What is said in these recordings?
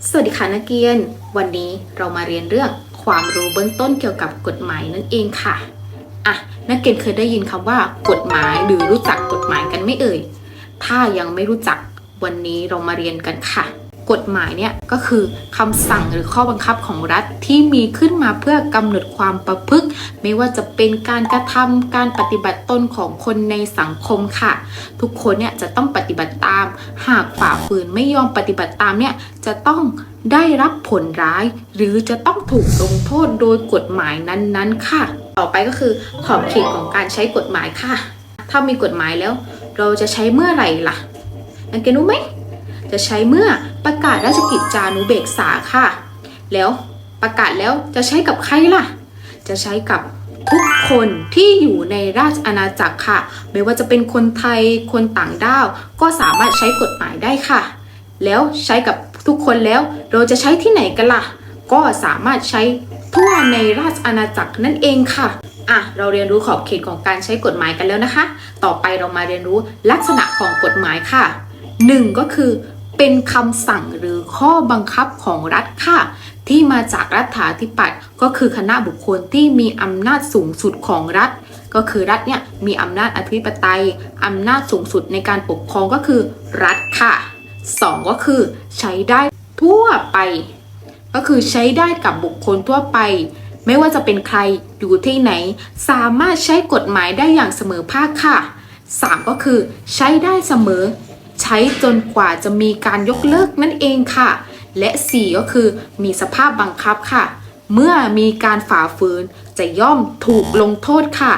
สวัสดีค่ะนักเรียนวันนี้เรามาเรียนเรื่องความรู้เบื้องต้นเกี่ยวกับกฎหมายนั่นเองค่ะนักเรียนเคยได้ยินคำว่ากฎหมายหรือรู้จักกฎหมายกันไหมเอ่ยถ้ายังไม่รู้จักวันนี้เรามาเรียนกันค่ะกฎหมายเนี่ยก็คือคำสั่งหรือข้อบังคับของรัฐที่มีขึ้นมาเพื่อกำหนดความประพฤติไม่ว่าจะเป็นการกระทำการปฏิบัติตนของคนในสังคมค่ะทุกคนเนี่ยจะต้องปฏิบัติตามหากฝ่าฝืนไม่ยอมปฏิบัติตามเนี่ยจะต้องได้รับผลร้ายหรือจะต้องถูกลงโทษโดยกฎหมายนั้นๆค่ะต่อไปก็คือขอบเขตของการใช้กฎหมายค่ะถ้ามีกฎหมายแล้วเราจะใช้เมื่อไหร่ล่ะนักเรียนรู้ไหมจะใช้เมื่อประกาศราชกิจจานุเบกษาค่ะแล้วประกาศแล้วจะใช้กับใครล่ะจะใช้กับทุกคนที่อยู่ในราชอาณาจักรค่ะไม่ว่าจะเป็นคนไทยคนต่างด้าวก็สามารถใช้กฎหมายได้ค่ะแล้วใช้กับทุกคนแล้วเราจะใช้ที่ไหนกันล่ะก็สามารถใช้ทั่วในราชอาณาจักรนั่นเองค่ะเราเรียนรู้ขอบเขตของการใช้กฎหมายกันแล้วนะคะต่อไปเรามาเรียนรู้ลักษณะของกฎหมายค่ะ1ก็คือเป็นคำสั่งหรือข้อบังคับของรัฐค่ะที่มาจากรัฐาธิปัตย์ก็คือคณะบุคคลที่มีอำนาจสูงสุดของรัฐก็คือรัฐเนี่ยมีอำนาจอธิปไตยอำนาจสูงสุดในการปกครองก็คือรัฐค่ะ2ก็คือใช้ได้ทั่วไปก็คือใช้ได้กับบุคคลทั่วไปไม่ว่าจะเป็นใครอยู่ที่ไหนสามารถใช้กฎหมายได้อย่างเสมอภาคค่ะ3ก็คือใช้ได้เสมอใช้จนกว่าจะมีการยกเลิกนั่นเองค่ะและ4ก็คือมีสภาพบังคับค่ะเมื่อมีการฝ่าฝืนจะย่อมถูกลงโทษค่ะ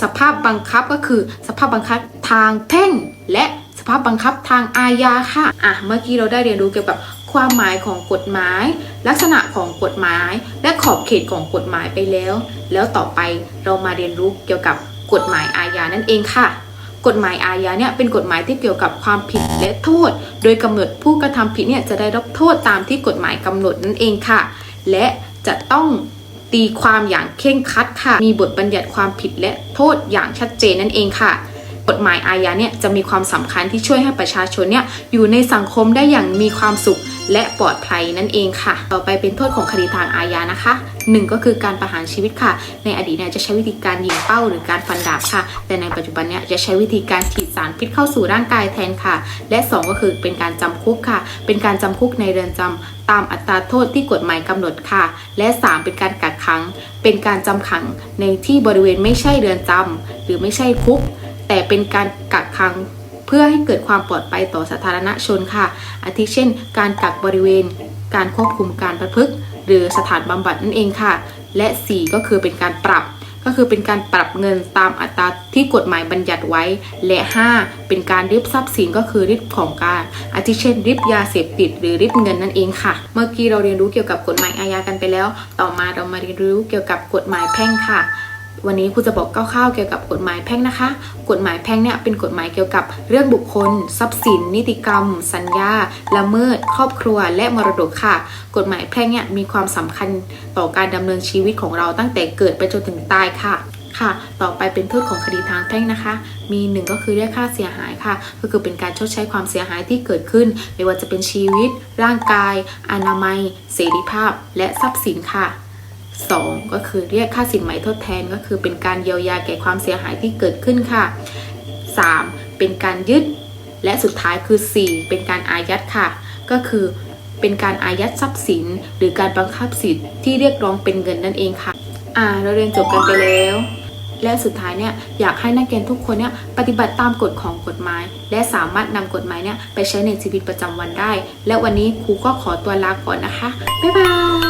สภาพบังคับก็คือสภาพบังคับทางแพ่งและสภาพบังคับทางอาญาค่ะเมื่อกี้เราได้เรียนรู้เกี่ยวกับความหมายของกฎหมายลักษณะของกฎหมายและขอบเขตของกฎหมายไปแล้วต่อไปเรามาเรียนรู้เกี่ยวกับกฎหมายอาญานั่นเองค่ะกฎหมายอาญาเนี่ยเป็นกฎหมายที่เกี่ยวกับความผิดและโทษโดยกำหนดผู้กระทำผิดเนี่ยจะได้รับโทษตามที่กฎหมายกำหนดนั่นเองค่ะและจะต้องตีความอย่างเคร่งครัดค่ะมีบทบัญญัติความผิดและโทษอย่างชัดเจนนั่นเองค่ะกฎหมายอาญาเนี่ยจะมีความสำคัญที่ช่วยให้ประชาชนเนี่ยอยู่ในสังคมได้อย่างมีความสุขและปลอดภัยนั่นเองค่ะต่อไปเป็นโทษของคดีทางอาญานะคะ1ก็คือการประหารชีวิตค่ะในอดีตเนี่ยจะใช้วิธีการยิงเป้าหรือการฟันดาบค่ะแต่ในปัจจุบันเนี่ยจะใช้วิธีการฉีดสารพิษเข้าสู่ร่างกายแทนค่ะและ2ก็คือเป็นการจำคุกค่ะเป็นการจำคุกในเรือนจำตามอัตราโทษที่กฎหมายกำหนดค่ะและ3เป็นการกักขังเป็นการจำขังในที่บริเวณไม่ใช่เรือนจำหรือไม่ใช่คุกแต่เป็นการกักขังเพื่อให้เกิดความปลอดภัยต่อสาธารณชนค่ะอาทิเช่นการกักบริเวณการควบคุมการประพฤติหรือสถานบำบัดนั่นเองค่ะและ4ก็คือเป็นการปรับก็คือเป็นการปรับเงินตามอัตราที่กฎหมายบัญญัติไว้และ5เป็นการริบทรัพย์สินก็คือริบของกลางอาทิเช่นริบยาเสพติดหรือริบเงินนั่นเองค่ะเมื่อกี้เราเรียนรู้เกี่ยวกับกฎหมายอาญากันไปแล้วต่อมาเรามาเรียนรู้เกี่ยวกับกฎหมายแพ่งค่ะวันนี้ครูจะบอกคร่าวๆเกี่ยวกับกฎหมายแพ่งนะคะกฎหมายแพ่งเนี่ยเป็นกฎหมายเกี่ยวกับเรื่องบุคคลทรัพย์สินนิติกรรมสัญญาละเมิดครอบครัวและมรดกค่ะกฎหมายแพ่งเนี่ยมีความสำคัญต่อการดำเนินชีวิตของเราตั้งแต่เกิดไปจนถึงตายค่ะต่อไปเป็นโทษของคดีทางแพ่งนะคะมี1ก็คือเรียกค่าเสียหายค่ะก็คือเป็นการชดใช้ความเสียหายที่เกิดขึ้นไม่ว่าจะเป็นชีวิตร่างกายอนามัยเสรีภาพและทรัพย์สินค่ะ2ก็คือเรียกค่าสินไหมทดแทนก็คือเป็นการเยียวยาแก่ความเสียหายที่เกิดขึ้นค่ะ3เป็นการยึดและสุดท้ายคือ4เป็นการอายัดค่ะก็คือเป็นการอายัดทรัพย์สินหรือการบังคับสิทธิ์ที่เรียกร้องเป็นเงินนั่นเองค่ะเราเรียนจบกันไปแล้วและสุดท้ายเนี่ยอยากให้นักเรียนทุกคนเนี่ยปฏิบัติตามกฎของกฎหมายและสามารถนำกฎหมายเนี่ยไปใช้ในชีวิตประจำวันได้และวันนี้ครูก็ขอตัวลาก่อนนะคะบ๊ายบาย